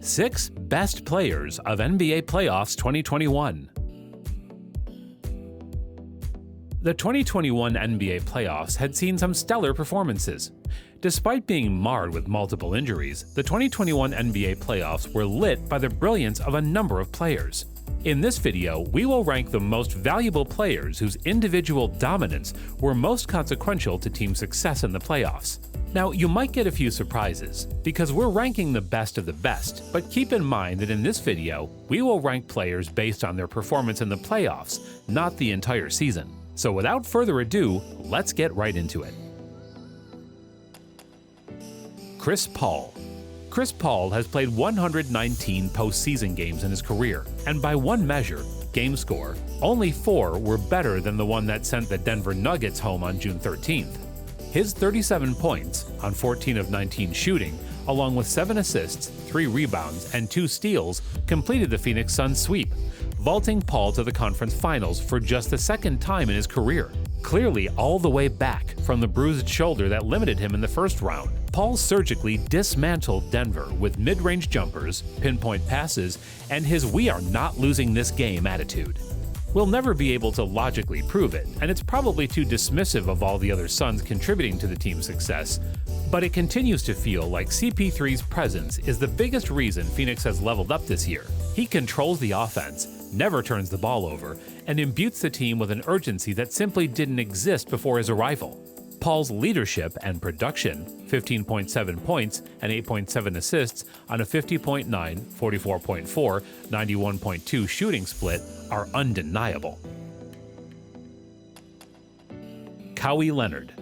6 Best Players of NBA Playoffs 2021. The 2021 NBA playoffs had seen some stellar performances. Despite being marred with multiple injuries, the 2021 NBA playoffs were lit by the brilliance of a number of players. In this video, we will rank the most valuable players whose individual dominance were most consequential to team success in the playoffs. Now, you might get a few surprises, because we're ranking the best of the best, but keep in mind that in this video, we will rank players based on their performance in the playoffs, not the entire season. So without further ado, let's get right into it. Chris Paul. Chris Paul has played 119 postseason games in his career, and by one measure, game score, only 4 were better than the one that sent the Denver Nuggets home on June 13th. His 37 points on 14 of 19 shooting, along with 7 assists, 3 rebounds, and 2 steals, completed the Phoenix Suns sweep, vaulting Paul to the conference finals for just the second time in his career, clearly all the way back from the bruised shoulder that limited him in the first round. Paul surgically dismantled Denver with mid-range jumpers, pinpoint passes, and his "we are not losing this game" attitude. We'll never be able to logically prove it, and it's probably too dismissive of all the other Suns contributing to the team's success, but it continues to feel like CP3's presence is the biggest reason Phoenix has leveled up this year. He controls the offense, never turns the ball over, and imbues the team with an urgency that simply didn't exist before his arrival. Paul's leadership and production, 15.7 points and 8.7 assists on a 50.9, 44.4, 91.2 shooting split, are undeniable. Kawhi Leonard.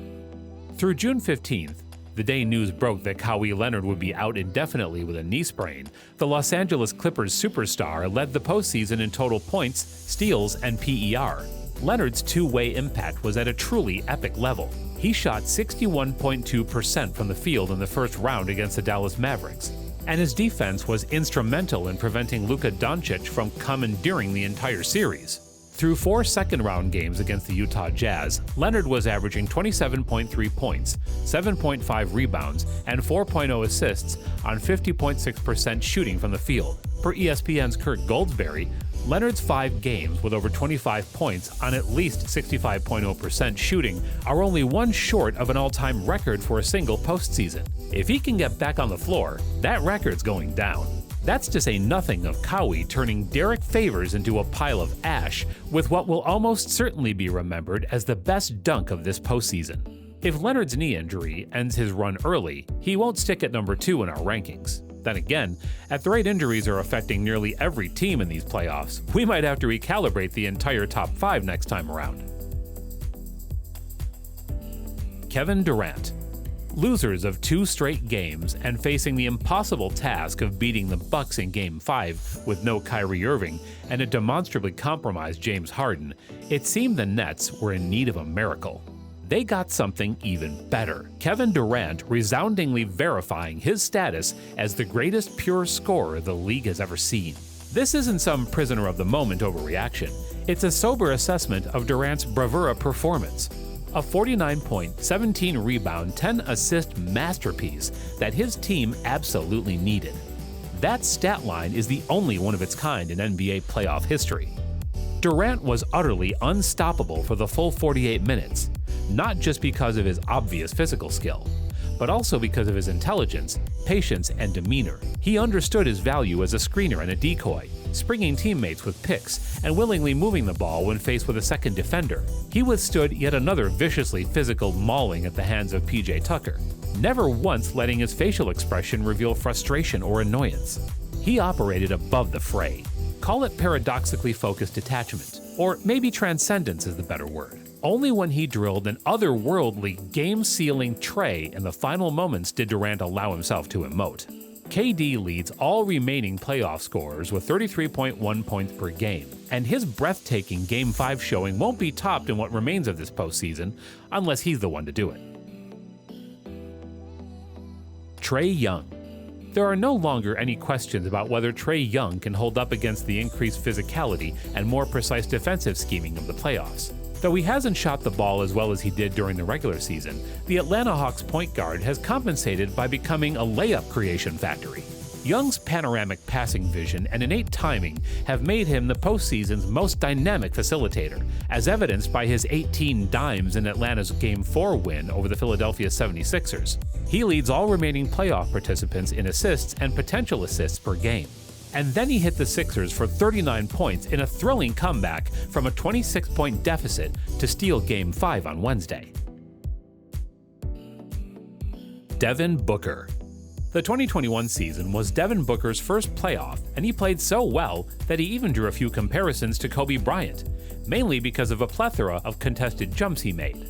Through June 15th, the day news broke that Kawhi Leonard would be out indefinitely with a knee sprain, the Los Angeles Clippers superstar led the postseason in total points, steals, and PER. Leonard's two-way impact was at a truly epic level. He shot 61.2% from the field in the first round against the Dallas Mavericks, and his defense was instrumental in preventing Luka Doncic from commandeering the entire series. Through 4 second-round games against the Utah Jazz, Leonard was averaging 27.3 points, 7.5 rebounds, and 4.0 assists on 50.6% shooting from the field. Per ESPN's Kurt Goldsberry, Leonard's 5 games with over 25 points on at least 65.0% shooting are only one short of an all-time record for a single postseason. If he can get back on the floor, that record's going down. That's to say nothing of Kawhi turning Derek Favors into a pile of ash with what will almost certainly be remembered as the best dunk of this postseason. If Leonard's knee injury ends his run early, he won't stick at number 2 in our rankings. Then again, at the rate injuries are affecting nearly every team in these playoffs, we might have to recalibrate the entire top 5 next time around. Kevin Durant. Losers of 2 straight games and facing the impossible task of beating the Bucks in Game 5 with no Kyrie Irving and a demonstrably compromised James Harden, it seemed the Nets were in need of a miracle. They got something even better. Kevin Durant resoundingly verifying his status as the greatest pure scorer the league has ever seen. This isn't some prisoner of the moment overreaction. It's a sober assessment of Durant's bravura performance. A 49-point, 17-rebound, 10-assist masterpiece that his team absolutely needed. That stat line is the only one of its kind in NBA playoff history. Durant was utterly unstoppable for the full 48 minutes, not just because of his obvious physical skill, but also because of his intelligence, patience, and demeanor. He understood his value as a screener and a decoy, springing teammates with picks and willingly moving the ball when faced with a second defender. He withstood yet another viciously physical mauling at the hands of PJ Tucker, never once letting his facial expression reveal frustration or annoyance. He operated above the fray. Call it paradoxically focused detachment, or maybe transcendence is the better word. Only when he drilled an otherworldly, game-sealing tray in the final moments did Durant allow himself to emote. KD leads all remaining playoff scorers with 33.1 points per game, and his breathtaking Game 5 showing won't be topped in what remains of this postseason unless he's the one to do it. Trey Young. There are no longer any questions about whether Trey Young can hold up against the increased physicality and more precise defensive scheming of the playoffs. Though he hasn't shot the ball as well as he did during the regular season, the Atlanta Hawks point guard has compensated by becoming a layup creation factory. Young's panoramic passing vision and innate timing have made him the postseason's most dynamic facilitator, as evidenced by his 18 dimes in Atlanta's Game 4 win over the Philadelphia 76ers. He leads all remaining playoff participants in assists and potential assists per game. And then he hit the Sixers for 39 points in a thrilling comeback from a 26-point deficit to steal Game 5 on Wednesday. Devin Booker. The 2021 season was Devin Booker's first playoff, and he played so well that he even drew a few comparisons to Kobe Bryant, mainly because of a plethora of contested jumps he made.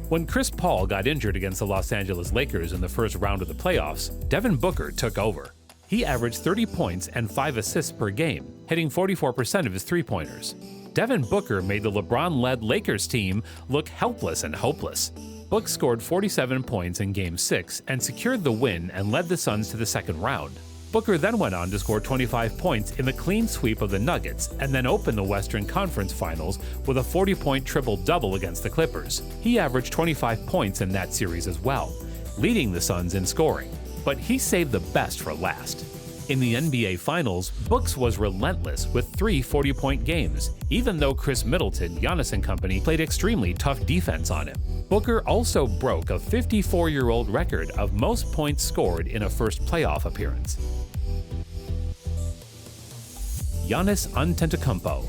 When Chris Paul got injured against the Los Angeles Lakers in the first round of the playoffs, Devin Booker took over. He averaged 30 points and 5 assists per game, hitting 44% of his three-pointers. Devin Booker made the LeBron-led Lakers team look helpless and hopeless. Book scored 47 points in Game 6 and secured the win and led the Suns to the second round. Booker then went on to score 25 points in the clean sweep of the Nuggets and then opened the Western Conference Finals with a 40-point triple-double against the Clippers. He averaged 25 points in that series as well, leading the Suns in scoring. But he saved the best for last. In the NBA Finals, Books was relentless with 3 40-point games, even though Chris Middleton, Giannis and company played extremely tough defense on him. Booker also broke a 54-year-old record of most points scored in a first playoff appearance. Giannis Antetokounmpo.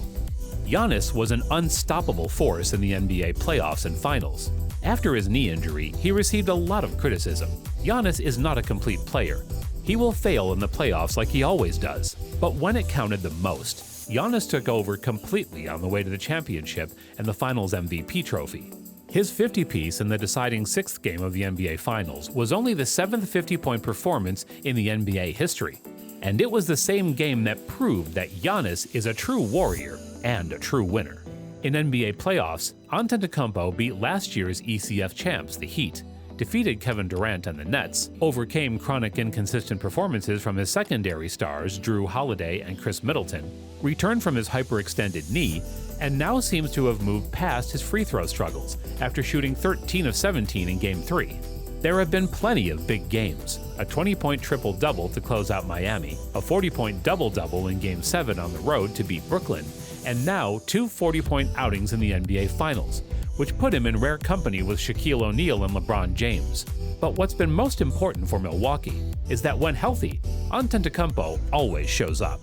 Giannis was an unstoppable force in the NBA playoffs and finals. After his knee injury, he received a lot of criticism. Giannis is not a complete player. He will fail in the playoffs like he always does. But when it counted the most, Giannis took over completely on the way to the championship and the Finals MVP trophy. His 50-piece in the deciding 6th game of the NBA Finals was only the 7th 50-point performance in the NBA history. And it was the same game that proved that Giannis is a true warrior and a true winner. In NBA playoffs, Antetokounmpo beat last year's ECF champs, the Heat, defeated Kevin Durant and the Nets, overcame chronic inconsistent performances from his secondary stars Drew Holiday and Chris Middleton, returned from his hyperextended knee, and now seems to have moved past his free throw struggles after shooting 13 of 17 in Game 3. There have been plenty of big games, a 20-point triple-double to close out Miami, a 40-point double-double in Game 7 on the road to beat Brooklyn, and now 2 40-point outings in the NBA Finals, which put him in rare company with Shaquille O'Neal and LeBron James. But what's been most important for Milwaukee is that when healthy, Antetokounmpo always shows up.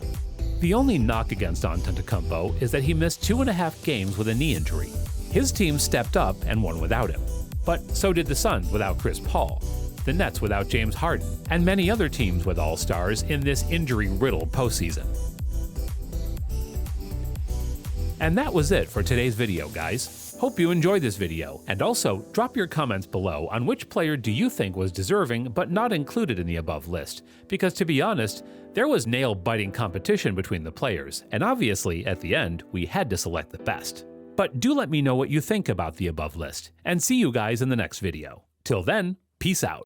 The only knock against Antetokounmpo is that he missed 2.5 games with a knee injury. His team stepped up and won without him. But so did the Suns without Chris Paul, the Nets without James Harden, and many other teams with all-stars in this injury-riddled postseason. And that was it for today's video, guys. Hope you enjoyed this video, and also drop your comments below on which player do you think was deserving but not included in the above list, because to be honest, there was nail-biting competition between the players, and obviously, at the end, we had to select the best. But do let me know what you think about the above list, and see you guys in the next video. Till then, peace out.